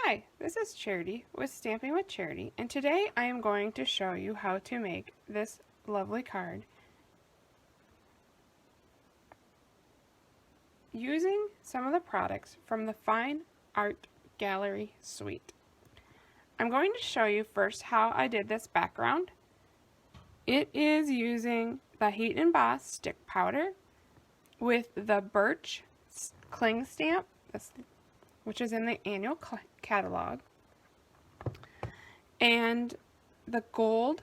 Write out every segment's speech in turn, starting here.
Hi, this is Charity with Stamping with Charity, and today I am going to show you how to make this lovely card using some of the products from the Fine Art Gallery suite. I'm going to show you first how I did this background. It is using the Heat and Emboss stick powder with the birch cling stamp, which is in the annual catalog, and the gold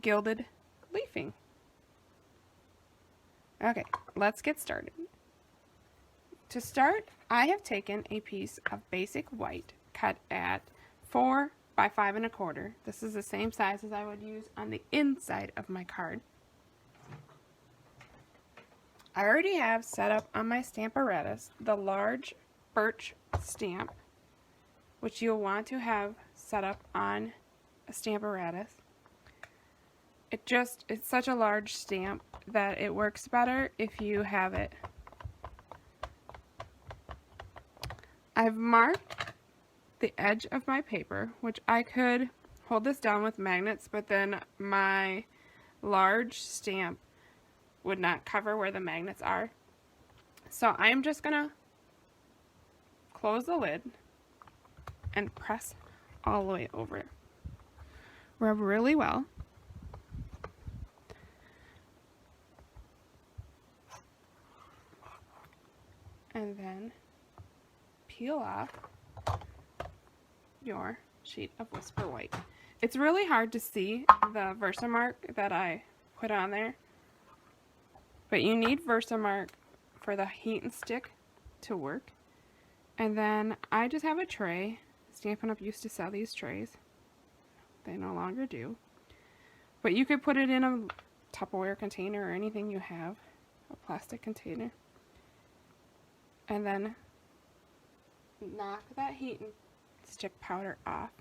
gilded leafing. Okay, let's get started. To start, I have taken a piece of basic white cut at 4 by 5 1/4. This is the same size as I would use on the inside of my card. I already have set up on my stamp apparatus the large birch stamp, which you'll want to have set up on a stamp apparatus. It's such a large stamp that it works better if you have it. I've marked the edge of my paper, which I could hold this down with magnets, but then my large stamp would not cover where the magnets are. So I'm just gonna close the lid and press all the way over it. Rub really well. And then peel off your sheet of Whisper White. It's really hard to see the Versamark that I put on there, but you need Versamark for the heat and stick to work. And then I just have a tray. Stampin' Up! Used to sell these trays. They no longer do. But you could put it in a Tupperware container or anything you have, a plastic container. And then knock that heat and stick powder off.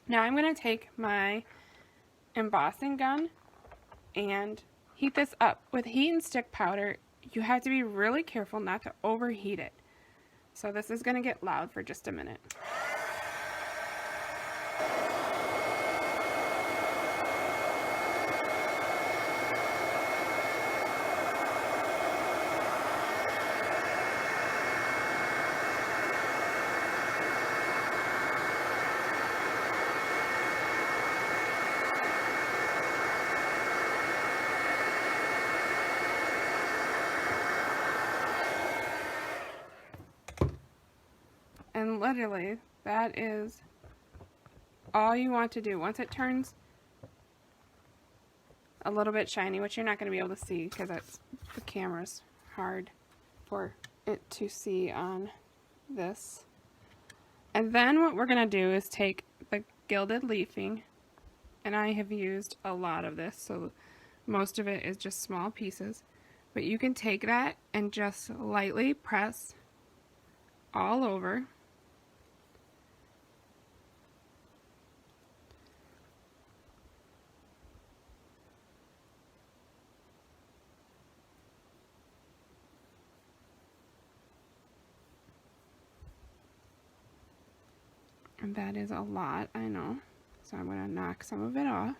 Now I'm going to take my embossing gun and heat this up. With heat and stick powder, you have to be really careful not to overheat it. So this is going to get loud for just a minute. And literally, that is all you want to do. Once it turns a little bit shiny, which you're not going to be able to see because the camera's hard for it to see on this. And then what we're going to do is take the gilded leafing, and I have used a lot of this, so most of it is just small pieces. But you can take that and just lightly press all over. And that is a lot, I know. So I'm going to knock some of it off.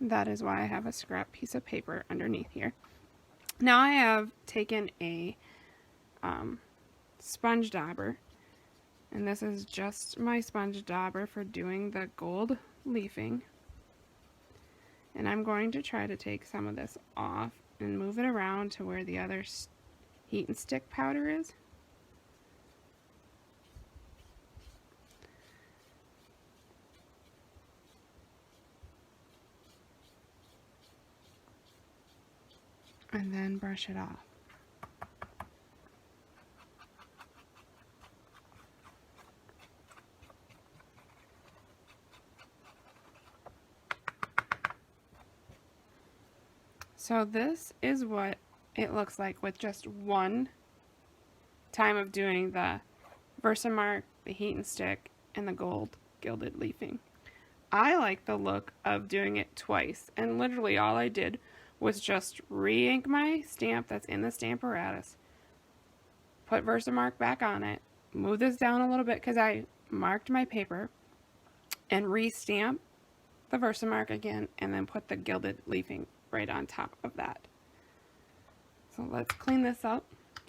That is why I have a scrap piece of paper underneath here. Now I have taken a sponge dauber, and this is just my sponge dauber for doing the gold leafing. And I'm going to try to take some of this off and move it around to where the other heat and stick powder is. And then brush it off. So this is what it looks like with just one time of doing the Versamark, the heat and stick, and the gold gilded leafing. I like the look of doing it twice, and literally all I did was just re-ink my stamp that's in the Stamparatus, put Versamark back on it, move this down a little bit because I marked my paper, and re-stamp the Versamark again, and then put the gilded leafing right on top of that. So let's clean this up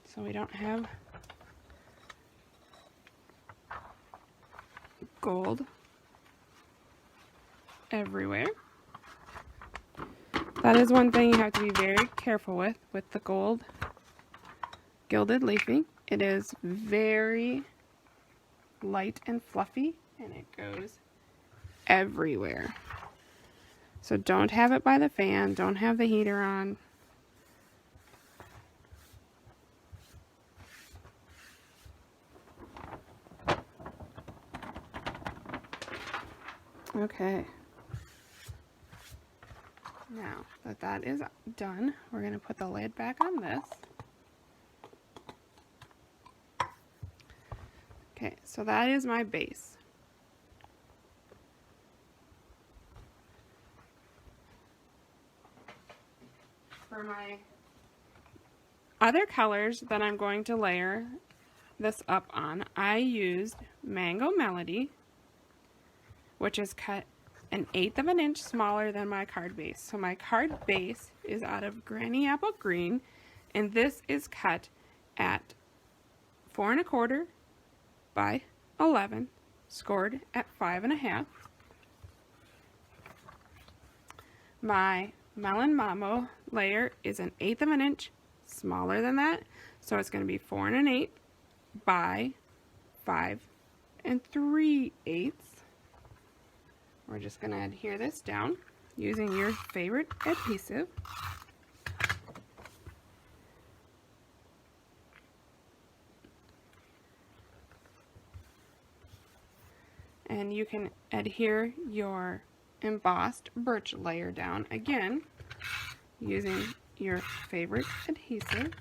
so we don't have gold everywhere. That is one thing you have to be very careful with the gold gilded leafing. It is very light and fluffy, and it goes everywhere. So don't have it by the fan, don't have the heater on. Okay. Now that that is done, we're going to put the lid back on this. Okay, so that is my base. For my other colors that I'm going to layer this up on, I used Mango Melody, which is cut 1/8 of an inch smaller than my card base. So my card base is out of Granny Apple Green, and this is cut at 4 1/4 by 11, scored at 5 1/2. My Melon Mambo layer is 1/8 of an inch smaller than that, so it's going to be 4 1/8 by 5 3/8. We're just going to adhere this down using your favorite adhesive. And you can adhere your embossed birch layer down again using your favorite adhesive.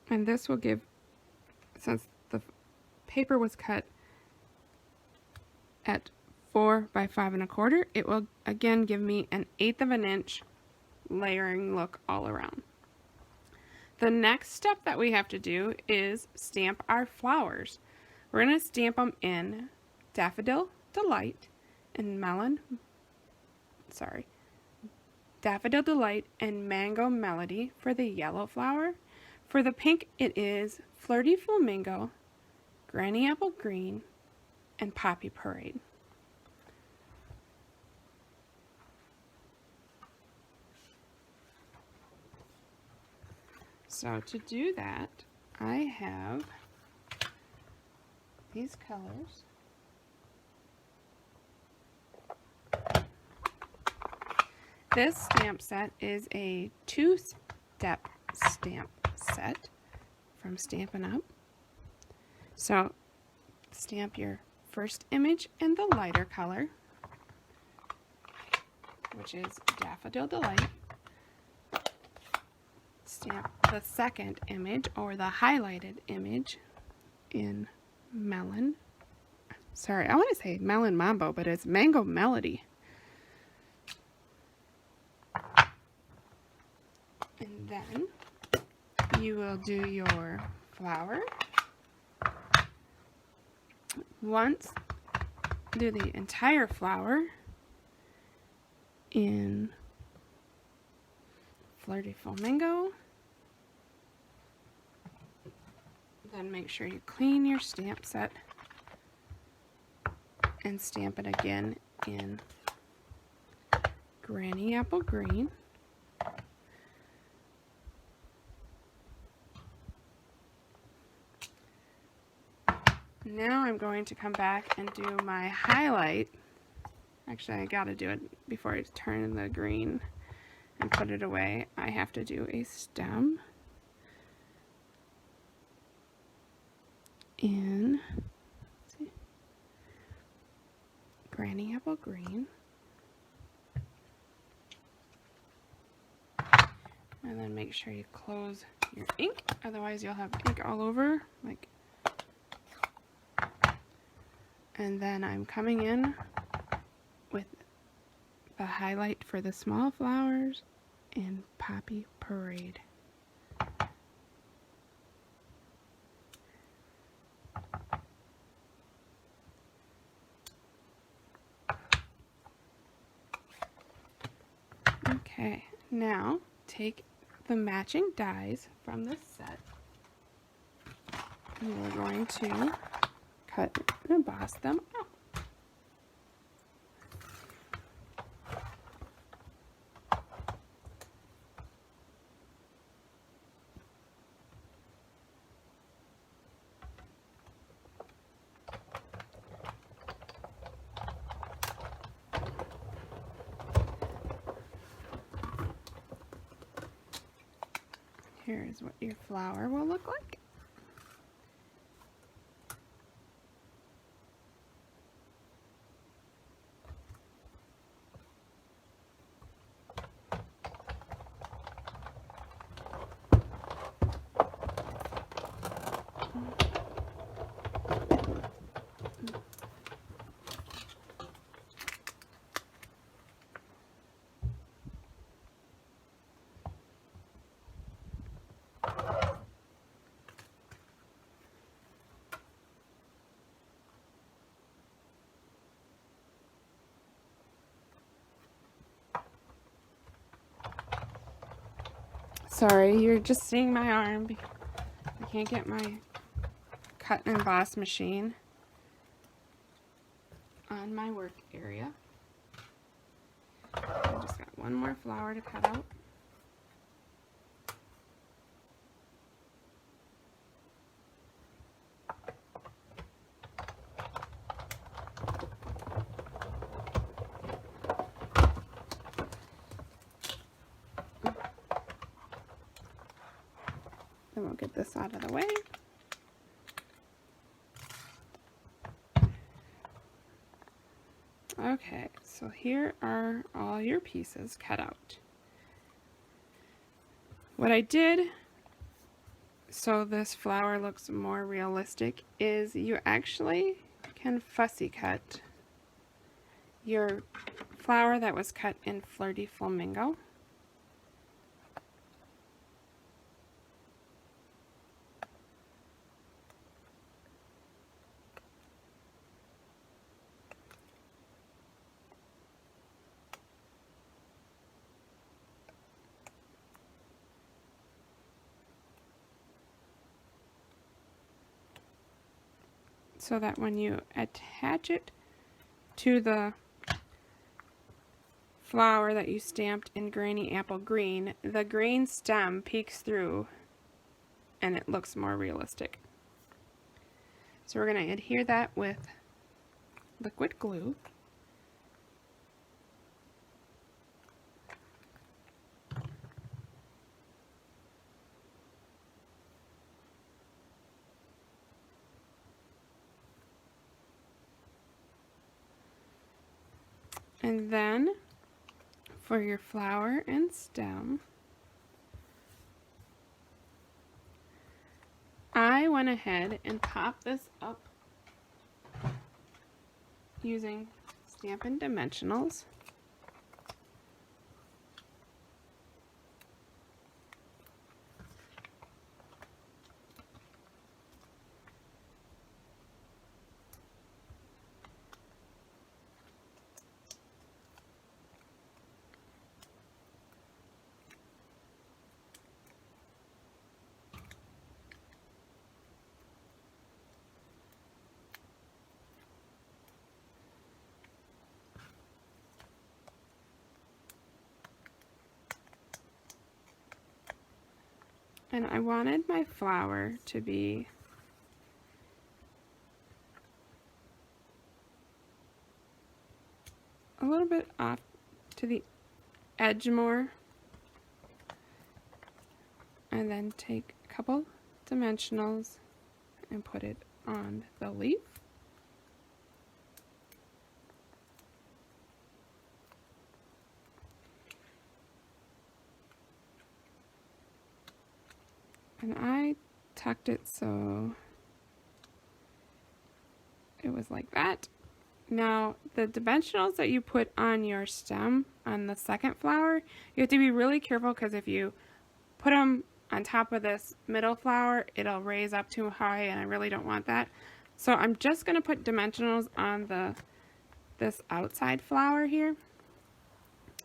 And this will give, since the paper was cut at 4 by 5 1/4, it will again give me 1/8 of an inch layering look all around. The next step that we have to do is stamp our flowers. We're going to stamp them in Daffodil Delight and Daffodil Delight and Mango Melody for the yellow flower. For the pink, it is Flirty Flamingo, Granny Apple Green, and Poppy Parade. So to do that, I have these colors. This stamp set is a 2-step stamp set from Stampin' Up. So stamp your first image in the lighter color, which is Daffodil Delight. Stamp the second image, or the highlighted image, in Melon. Sorry, I want to say Melon Mambo, but it's Mango Melody. And then you will do your flower. Once, do the entire flower in Flirty Flamingo. Then make sure you clean your stamp set and stamp it again in Granny Apple Green. Now I'm going to come back and do my highlight. Actually, I gotta do it before I turn the green and put it away. I have to do a stem in, let's see, Granny Apple Green. And then make sure you close your ink, otherwise you'll have ink all over. And then I'm coming in with the highlight for the small flowers and Poppy Parade. Okay, now take the matching dies from this set, and we're going to cut and emboss them out. Here's what your flower will look like. Sorry, you're just seeing my arm. I can't get my cut and emboss machine on my work area. I just got one more flower to cut out. Then we'll get this out of the way. Okay, so here are all your pieces cut out. What I did so this flower looks more realistic is you actually can fussy cut your flower that was cut in Flirty Flamingo. So that when you attach it to the flower that you stamped in Granny Apple Green, the green stem peeks through and it looks more realistic. So we're going to adhere that with liquid glue. And then for your flower and stem, I went ahead and popped this up using Stampin' Dimensionals. And I wanted my flower to be a little bit off to the edge more. And then take a couple dimensionals and put it on the leaf. And I tucked it so it was like that. Now, the dimensionals that you put on your stem on the second flower, you have to be really careful because if you put them on top of this middle flower, it'll raise up too high, and I really don't want that. So I'm just going to put dimensionals on this outside flower here,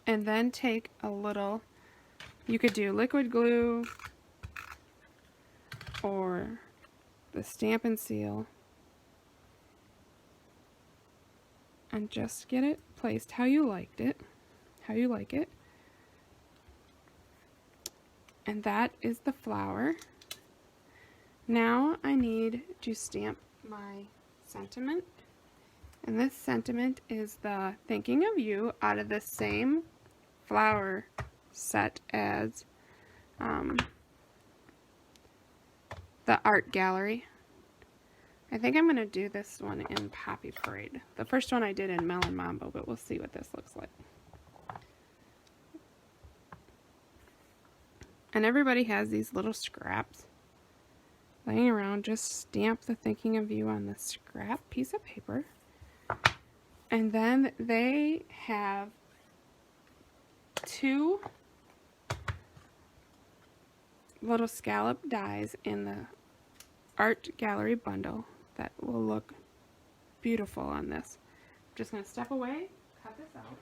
and then take a little, you could do liquid glue or the Stampin' Seal, and just get it placed how you like it. And that is the flower. Now I need to stamp my sentiment. And this sentiment is the thinking of you out of the same flower set as the art gallery. I think I'm going to do this one in Poppy Parade. The first one I did in Melon Mambo, but we'll see what this looks like. And everybody has these little scraps laying around. Just stamp the thinking of you on the scrap piece of paper. And then they have 2 little scallop dies in the art gallery bundle that will look beautiful on this. I'm just going to step away, cut this out.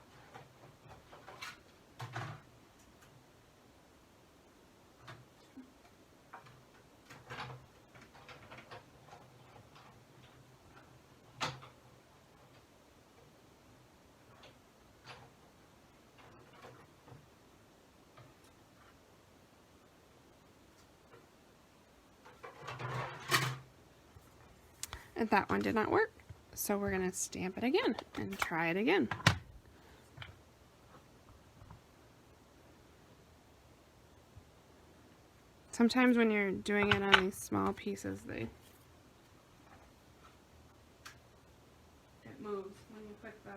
And that one did not work. So we're going to stamp it again and try it again. Sometimes when you're doing it on these small pieces, it moves when you put the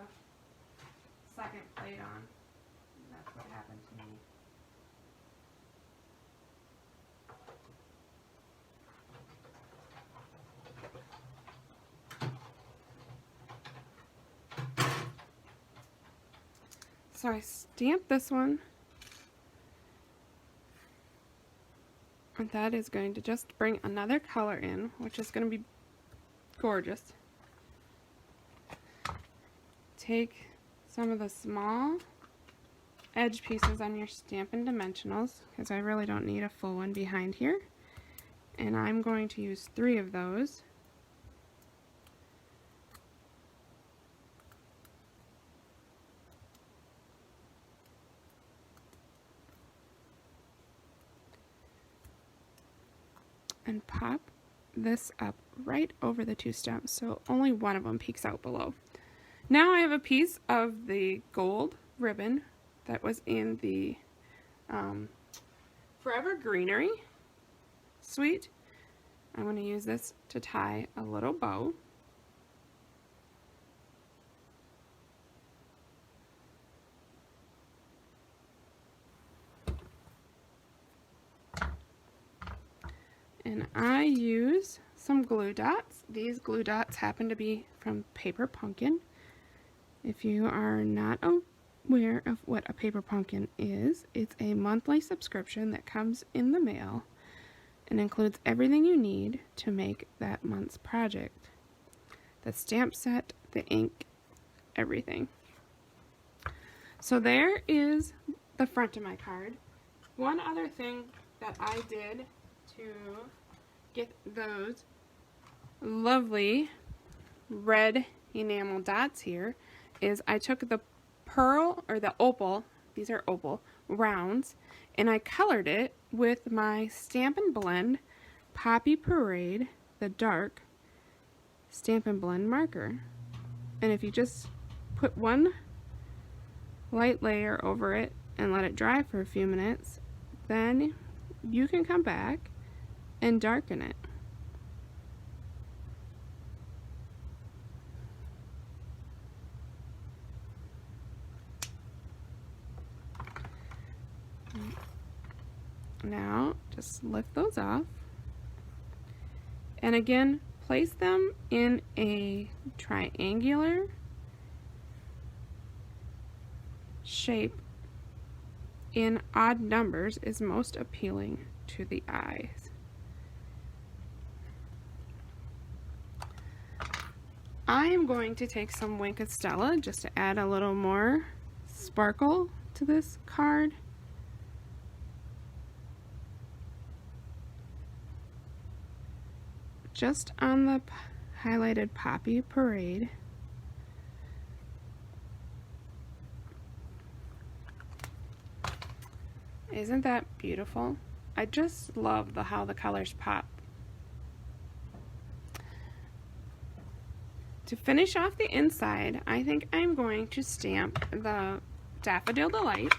second plate on. And that's what happened to me. So I stamped this one, and that is going to just bring another color in, which is going to be gorgeous. Take some of the small edge pieces on your Stampin' Dimensionals, because I really don't need a full one behind here, and I'm going to use 3 of those. And pop this up right over the 2 stems, so only one of them peeks out below. Now I have a piece of the gold ribbon that was in the Forever Greenery suite. I'm going to use this to tie a little bow. And I use some glue dots. These glue dots happen to be from Paper Pumpkin. If you are not aware of what a Paper Pumpkin is, it's a monthly subscription that comes in the mail and includes everything you need to make that month's project. The stamp set, the ink, everything. So there is the front of my card. One other thing that I did to get those lovely red enamel dots here is I took the pearl, or the opal, these are opal rounds, and I colored it with my Stampin' Blend Poppy Parade, the dark Stampin' Blend marker. And if you just put one light layer over it and let it dry for a few minutes, then you can come back and darken it. Now, just just lift those off. And again, place them in a triangular shape in odd numbers is most appealing to the eyes. I am going to take some Wink of Stella just to add a little more sparkle to this card. Just on the highlighted Poppy Parade. Isn't that beautiful? I just love how the colors pop. To finish off the inside, I think I'm going to stamp the Daffodil Delight.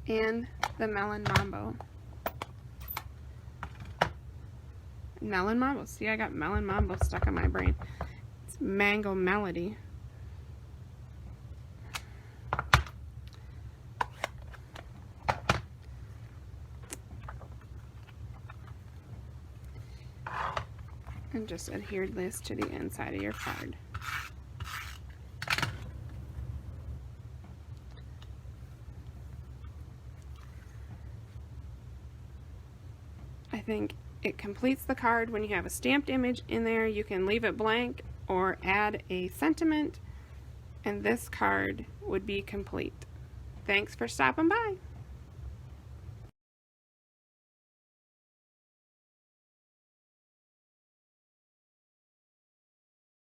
And the Melon Mambo. Melon Mambo. See, I got Melon Mambo stuck in my brain. It's Mango Melody. And just adhere this to the inside of your card. I think it completes the card when you have a stamped image in there. You can leave it blank or add a sentiment, and this card would be complete. Thanks for stopping by.